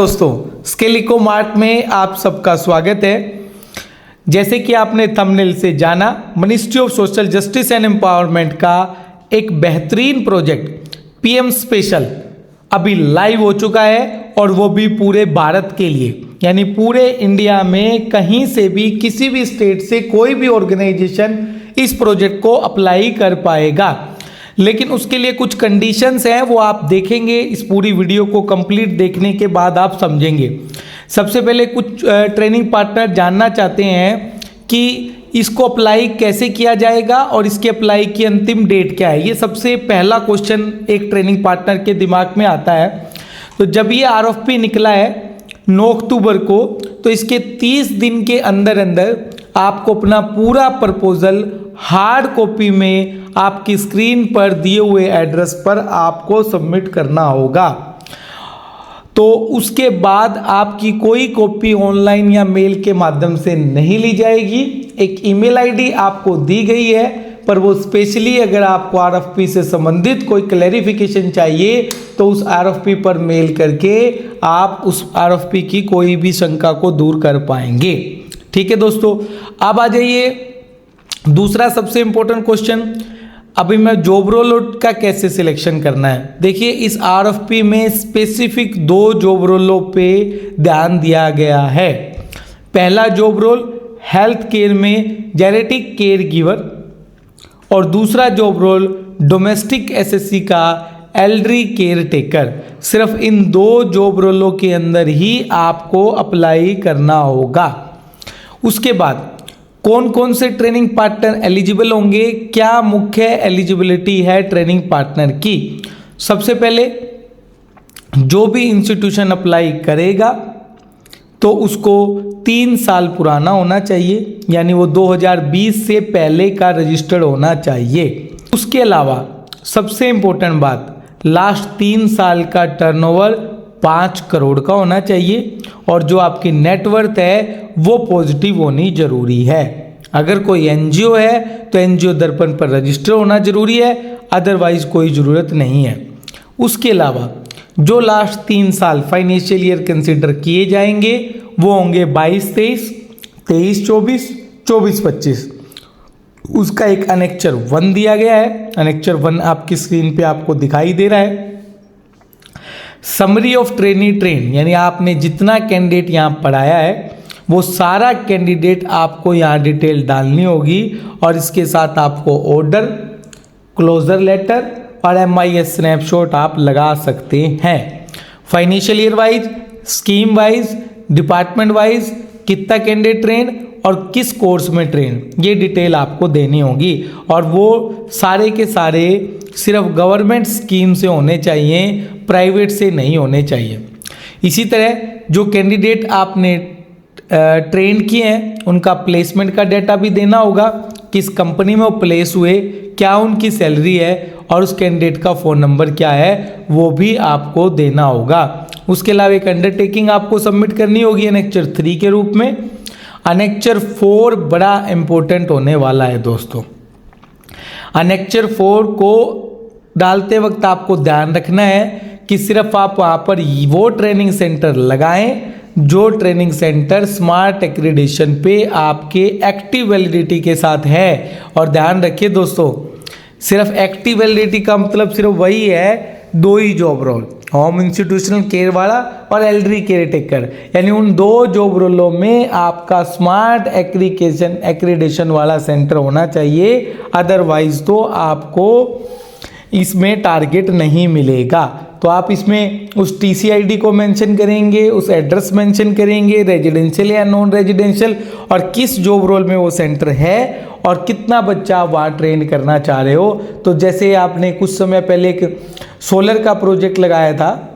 दोस्तों, skill eco mart में आप सबका स्वागत है। जैसे कि आपने थंबनेल से जाना, ministry of social justice and empowerment का एक बेहतरीन प्रोजेक्ट पीएम स्पेशल अभी लाइव हो चुका है और वो भी पूरे भारत के लिए, यानी पूरे इंडिया में कहीं से भी किसी भी स्टेट से कोई भी ऑर्गेनाइजेशन इस प्रोजेक्ट को अप्लाई कर पाएगा। लेकिन उसके लिए कुछ कंडीशंस हैं, वो आप देखेंगे। इस पूरी वीडियो को कंप्लीट देखने के बाद आप समझेंगे। सबसे पहले कुछ ट्रेनिंग पार्टनर जानना चाहते हैं कि इसको अप्लाई कैसे किया जाएगा और इसके अप्लाई की अंतिम डेट क्या है। ये सबसे पहला क्वेश्चन एक ट्रेनिंग पार्टनर के दिमाग में आता है। तो जब ये आरएफपी निकला है 9 अक्टूबर को, तो इसके 30 दिन के अंदर अंदर आपको अपना पूरा प्रपोजल हार्ड कॉपी में आपकी स्क्रीन पर दिए हुए एड्रेस पर आपको सबमिट करना होगा। तो उसके बाद आपकी कोई कॉपी ऑनलाइन या मेल के माध्यम से नहीं ली जाएगी। एक ईमेल आईडी आपको दी गई है, पर वो स्पेशली अगर आपको आरएफपी से संबंधित कोई क्लैरिफिकेशन चाहिए तो उस आरएफपी पर मेल करके आप उस आरएफपी की कोई भी शंका को दूर कर पाएंगे। ठीक है दोस्तों, अब आ जाइए दूसरा सबसे इंपॉर्टेंट क्वेश्चन। अभी मैं जॉब रोल का कैसे सिलेक्शन करना है। देखिए, इस आरएफपी में स्पेसिफिक 2 जॉब रोलों पे ध्यान दिया गया है। पहला जॉब रोल हेल्थ केयर में जेनेटिक केयर गिवर और दूसरा जॉब रोल डोमेस्टिक एसएससी का एल्डरी केयर टेकर। सिर्फ इन 2 जॉब रोलों के अंदर ही आपको अप्लाई करना होगा। उसके बाद कौन कौन से ट्रेनिंग पार्टनर एलिजिबल होंगे, क्या मुख्य एलिजिबिलिटी है ट्रेनिंग पार्टनर की। सबसे पहले जो भी इंस्टीट्यूशन अप्लाई करेगा तो उसको 3 साल पुराना होना चाहिए, यानी वो 2020 से पहले का रजिस्टर्ड होना चाहिए। उसके अलावा सबसे इंपॉर्टेंट बात, लास्ट 3 साल का टर्नओवर 5 करोड़ का होना चाहिए और जो आपकी नेटवर्थ है वो पॉजिटिव होनी जरूरी है। अगर कोई एनजीओ है तो एनजीओ दर्पण पर रजिस्टर होना जरूरी है, अदरवाइज कोई ज़रूरत नहीं है। उसके अलावा जो लास्ट 3 साल फाइनेंशियल ईयर कंसिडर किए जाएंगे वो होंगे 22-23, 23-24, 24-25। उसका एक अनेक्चर 1 दिया गया है। अनेक्चर 1 आपकी स्क्रीन पे आपको दिखाई दे रहा है। समरी ऑफ ट्रेनी ट्रेन, यानी आपने जितना कैंडिडेट यहाँ पढ़ाया है वो सारा कैंडिडेट आपको यहाँ डिटेल डालनी होगी और इसके साथ आपको ऑर्डर, क्लोजर लेटर और एमआईएस स्नैपशॉट आप लगा सकते हैं। Financial year wise, scheme wise, department wise कितना कैंडिडेट ट्रेन और किस कोर्स में ट्रेन, ये डिटेल आपको देनी होगी। और वो सारे के सारे सिर्फ गवर्नमेंट स्कीम से होने चाहिए, प्राइवेट से नहीं होने चाहिए। इसी तरह जो कैंडिडेट आपने ट्रेन किए हैं उनका प्लेसमेंट का डेटा भी देना होगा, किस कंपनी में वो प्लेस हुए, क्या उनकी सैलरी है और उस कैंडिडेट का फ़ोन नंबर क्या है वो भी आपको देना होगा। उसके अलावा एक अंडरटेकिंग आपको सबमिट करनी होगी अनेक्चर 3 के रूप में। अनेक्चर 4 बड़ा इंपॉर्टेंट होने वाला है दोस्तों। अनेक्चर 4 को डालते वक्त आपको ध्यान रखना है कि सिर्फ आप वहाँ पर वो ट्रेनिंग सेंटर लगाएं जो ट्रेनिंग सेंटर स्मार्ट एक्रीडेशन पे आपके एक्टिव वैलिडिटी के साथ है। और ध्यान रखिए दोस्तों, सिर्फ एक्टिव वैलिडिटी का मतलब सिर्फ वही है 2 ही job role, home institutional care वाला और एल्डरी केयर टेकर, यानी उन 2 जॉब रोलों में आपका स्मार्ट एक्रीडेशन वाला सेंटर होना चाहिए। अदरवाइज तो आपको इसमें टारगेट नहीं मिलेगा। तो आप इसमें उस टीसीआईडी को मेंशन करेंगे, उस एड्रेस मेंशन करेंगे, रेजिडेंशियल या नॉन रेजिडेंशियल, और किस जॉब रोल में वो सेंटर है और कितना बच्चा वहाँ ट्रेन करना चाह रहे हो। तो जैसे आपने कुछ समय पहले एक सोलर का प्रोजेक्ट लगाया था,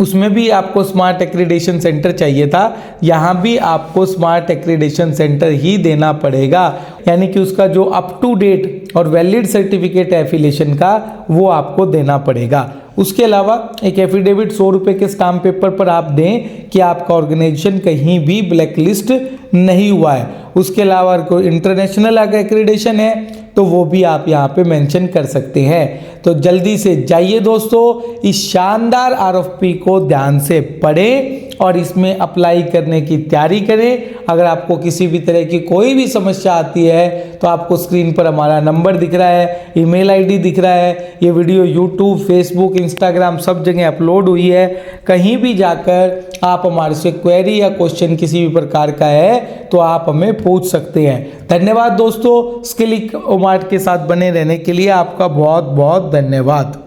उसमें भी आपको स्मार्ट एक्रीडेशन सेंटर चाहिए था, यहाँ भी आपको स्मार्ट एक्रीडेशन सेंटर ही देना पड़ेगा, यानी कि उसका जो अप टू डेट और वैलिड सर्टिफिकेट है एफिलिएशन का वो आपको देना पड़ेगा। उसके अलावा एक एफिडेविट 100 रुपये के स्टाम्प पेपर पर आप दें कि आपका ऑर्गेनाइजेशन कहीं भी ब्लैक लिस्ट नहीं हुआ है। उसके अलावा कोई इंटरनेशनल अगर एक्रीडेशन है, तो वो भी आप यहाँ पे मेंशन कर सकते हैं। तो जल्दी से जाइए दोस्तों, इस शानदार आरएफपी को ध्यान से पढ़ें और इसमें अप्लाई करने की तैयारी करें। अगर आपको किसी भी तरह की कोई भी समस्या आती है तो आपको स्क्रीन पर हमारा नंबर दिख रहा है, ईमेल आईडी दिख रहा है, ये वीडियो यूट्यूब, फेसबुक, इंस्टाग्राम सब जगह अपलोड हुई है। कहीं भी जाकर आप हमारे से क्वेरी या क्वेश्चन किसी भी प्रकार का है तो आप हमें पूछ सकते हैं। धन्यवाद दोस्तों, स्किल स्मार्ट के साथ बने रहने के लिए आपका बहुत बहुत धन्यवाद।